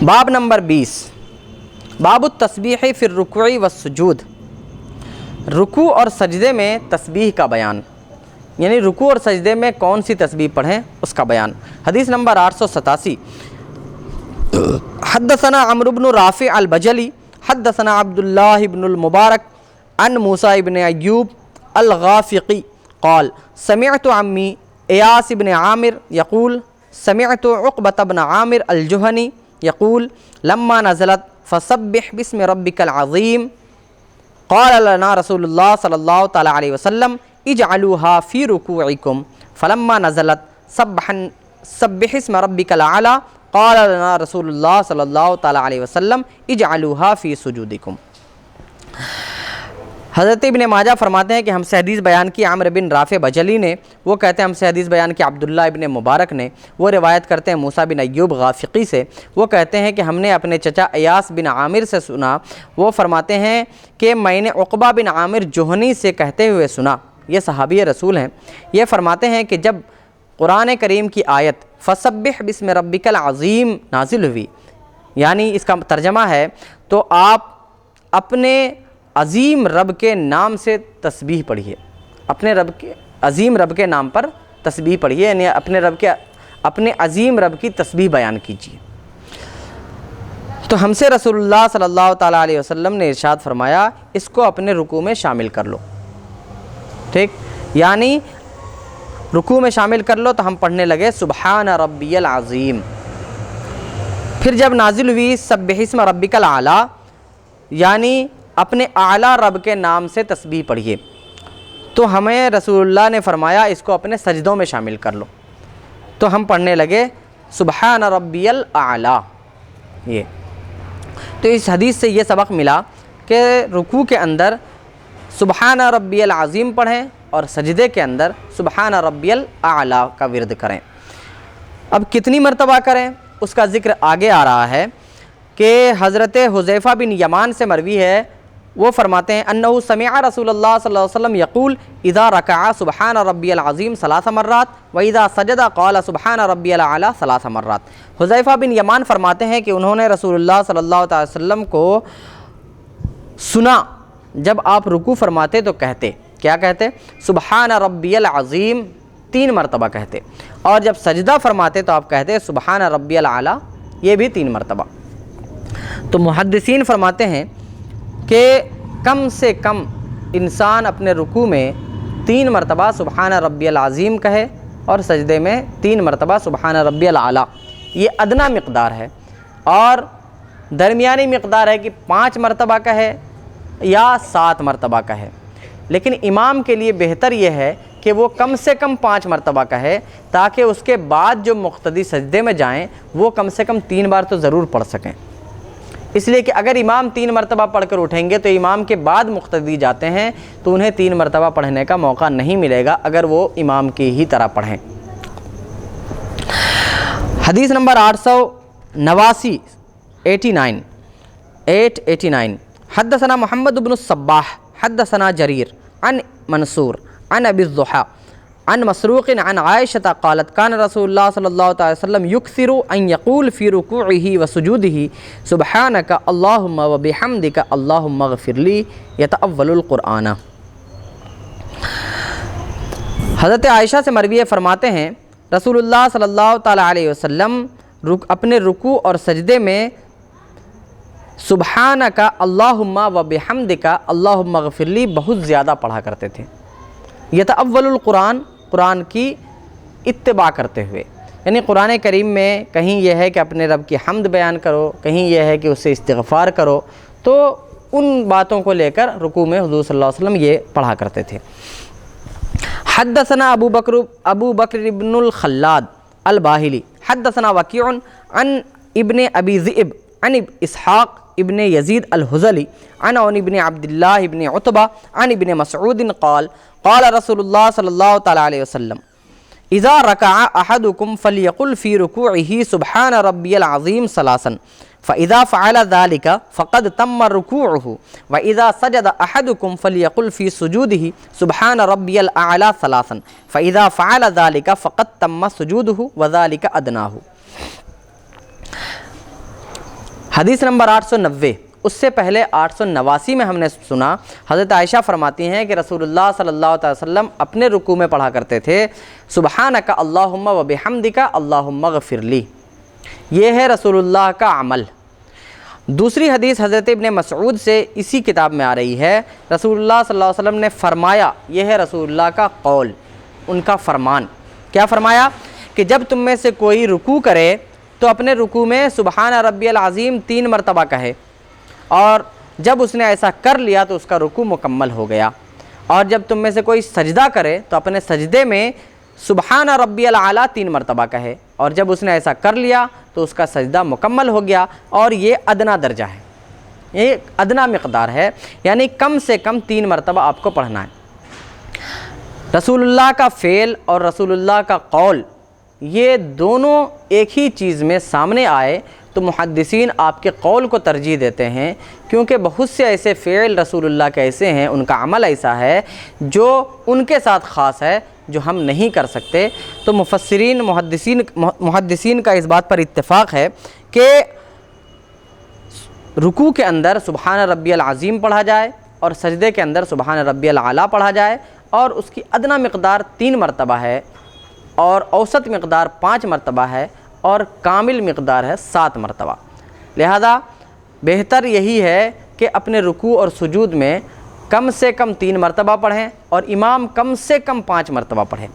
باب نمبر 20، باب التسبیح فی الرکوع والسجود، رکوع اور سجدے میں تسبیح کا بیان، یعنی رکوع اور سجدے میں کون سی تسبیح پڑھیں اس کا بیان۔ حدیث نمبر 887، حدثنا عمرو بن رافع البجلی حدثنا عبد اللہ بن المبارک عن موسیٰ بن ایوب الغافقی قال سمعت عمی ایاس بن عامر یقول سمعت عقبۃ بن عامر الجہنی یقول لما نزلت فسبح باسم ربک العظیم قال لنا رسول اللہ صلی اللہ تعالی علیہ وسلم اجعلوها فی رکوعکم فلما نزلت سبح اسم ربک الاعلی قال لنا رسول اللہ صلی اللہ تعالی علیہ وسلم اجعلوها فی سجودکم۔ حضرت ابن ماجہ فرماتے ہیں کہ ہم سے حدیث بیان کی عمرو بن رافع بجلی نے، وہ کہتے ہیں ہم سے حدیث بیان کی عبداللہ ابن مبارک نے، وہ روایت کرتے ہیں موسیٰ بن ایوب غافقی سے، وہ کہتے ہیں کہ ہم نے اپنے چچا ایاس بن عامر سے سنا، وہ فرماتے ہیں کہ میں نے عقبہ بن عامر جوہنی سے کہتے ہوئے سنا، یہ صحابی رسول ہیں، یہ فرماتے ہیں کہ جب قرآن کریم کی آیت فسبح باسم ربک العظیم نازل ہوئی، یعنی اس کا ترجمہ ہے تو آپ اپنے عظیم رب کے نام سے تسبیح پڑھیے، عظیم رب کے نام پر تسبیح پڑھیے، یعنی اپنے عظیم رب کی تسبیح بیان کیجیے۔ تو ہم سے رسول اللہ صلی اللہ تعالیٰ علیہ وسلم نے ارشاد فرمایا اس کو اپنے رکوع میں شامل کر لو، ٹھیک، یعنی رکوع میں شامل کر لو۔ تو ہم پڑھنے لگے سبحان ربی العظیم، پھر جب نازل ہوئی سبح اسم ربک الاعلی، یعنی اپنے اعلیٰ رب کے نام سے تسبیح پڑھیے، تو ہمیں رسول اللہ نے فرمایا اس کو اپنے سجدوں میں شامل کر لو، تو ہم پڑھنے لگے سبحان ربی الاعلی۔ یہ تو اس حدیث سے یہ سبق ملا کہ رکوع کے اندر سبحان ربی العظیم پڑھیں اور سجدے کے اندر سبحان ربی الاعلی کا ورد کریں۔ اب کتنی مرتبہ کریں اس کا ذکر آگے آ رہا ہے کہ حضرت حذیفہ بن یمان سے مروی ہے، وہ فرماتے ہیں انہ سمع رسول اللہ صلی اللہ علیہ وسلم یقول اذا رکع سبحان ربی العظیم 3 مرات واذا سجد قال سبحان ربی الاعلی 3 مرات۔ حذیفہ بن یمان فرماتے ہیں کہ انہوں نے رسول اللہ صلی اللہ علیہ وسلم کو سنا جب آپ رکوع فرماتے تو کہتے، کیا کہتے؟ سبحان ربی العظیم 3 مرتبہ کہتے، اور جب سجدہ فرماتے تو آپ کہتے سبحان ربی الاعلی، یہ بھی 3 مرتبہ۔ تو محدثین فرماتے ہیں کہ کم سے کم انسان اپنے رکوع میں 3 مرتبہ سبحان ربی العظیم کہے اور سجدے میں 3 مرتبہ سبحان ربی الاعلی، یہ ادنا مقدار ہے، اور درمیانی مقدار ہے کہ 5 مرتبہ کہے یا 7 مرتبہ کہے، لیکن امام کے لیے بہتر یہ ہے کہ وہ کم سے کم 5 مرتبہ کہے تاکہ اس کے بعد جو مقتدی سجدے میں جائیں وہ کم سے کم 3 بار تو ضرور پڑھ سکیں، اس لیے کہ اگر امام 3 مرتبہ پڑھ کر اٹھیں گے تو امام کے بعد مقتدی جاتے ہیں تو انہیں 3 مرتبہ پڑھنے کا موقع نہیں ملے گا اگر وہ امام کی ہی طرح پڑھیں۔ حدیث نمبر 889 889 حدثنا محمد بن الصباح حدثنا جریر عن منصور عن ابی الضحى عن مسروق عن عائشة قالت كان رسول الله صلی اللہ تعالی وسلم يكثر ان يقول في ركوعه وسجوده سبحانك اللهم وبحمدك اللهم اغفر لي يتأول القرآن۔ حضرت عائشہ سے مروی فرماتے ہیں رسول اللہ صلی اللہ تعالی علیہ وسلم اپنے رکوع اور سجدے میں سبحانک اللہم وبحمدک اللہم اغفر لی بہت زیادہ پڑھا کرتے تھے، یتأول القرآن، قرآن کی اتباع کرتے ہوئے، یعنی قرآن کریم میں کہیں یہ ہے کہ اپنے رب کی حمد بیان کرو، کہیں یہ ہے کہ اس سے استغفار کرو، تو ان باتوں کو لے کر رکوع میں حضور صلی اللہ علیہ وسلم یہ پڑھا کرتے تھے۔ حدثنا ابو بکر ابن الخلاد الباہلی حدثنا وکیع عن ابن ابی ذئب عن اسحاق ابن یزید الحزلی عن ابن عبداللہ ابن عتبہ عن ابن مسعود قال قال رسول اللہ صلی اللہ تعالی علیہ وسلم اذا رکع احدکم فلیقل فی رکوعہ سبحان ربی العظیم 3 فاذا فعل ذلك فقد تم رکوعہ واذا سجد احدکم فلیقل فی سجودہ سبحان ربی الاعلی 3 فاذا فعل ذلك فقد تم سجودہ وذلك ادناہ۔ حدیث نمبر 890، اس سے پہلے 889 میں ہم نے سنا حضرت عائشہ فرماتی ہیں کہ رسول اللہ صلی اللہ علیہ وسلم اپنے رکوع میں پڑھا کرتے تھے سبحانک اللہم و بحمدک اللہم اغفر لی۔ یہ ہے رسول اللہ کا عمل۔ دوسری حدیث حضرت ابن مسعود سے اسی کتاب میں آ رہی ہے، رسول اللہ صلی اللہ علیہ وسلم نے فرمایا، یہ ہے رسول اللہ کا قول، ان کا فرمان۔ کیا فرمایا؟ کہ جب تم میں سے کوئی رکوع کرے تو اپنے رکوع میں سبحان ربی العظیم 3 مرتبہ کہے، اور جب اس نے ایسا کر لیا تو اس کا رکوع مکمل ہو گیا۔ اور جب تم میں سے کوئی سجدہ کرے تو اپنے سجدے میں سبحان ربی الاعلیٰ 3 مرتبہ کہے، اور جب اس نے ایسا کر لیا تو اس کا سجدہ مکمل ہو گیا۔ اور یہ ادنا درجہ ہے، یہ ادنا مقدار ہے، یعنی کم سے کم 3 مرتبہ آپ کو پڑھنا ہے۔ رسول اللہ کا فعل اور رسول اللہ کا قول، یہ دونوں ایک ہی چیز میں سامنے آئے تو محدثین آپ کے قول کو ترجیح دیتے ہیں، کیونکہ بہت سے ایسے فعل رسول اللہ کے ایسے ہیں، ان کا عمل ایسا ہے جو ان کے ساتھ خاص ہے، جو ہم نہیں کر سکتے۔ تو مفسرین محدثین کا اس بات پر اتفاق ہے کہ رکوع کے اندر سبحان ربی العظیم پڑھا جائے اور سجدے کے اندر سبحان ربی الاعلیٰ پڑھا جائے، اور اس کی ادنا مقدار 3 مرتبہ ہے، اور اوسط مقدار 5 مرتبہ ہے، اور کامل مقدار ہے 7 مرتبہ۔ لہذا بہتر یہی ہے کہ اپنے رکوع اور سجود میں کم سے کم 3 مرتبہ پڑھیں، اور امام کم سے کم 5 مرتبہ پڑھیں۔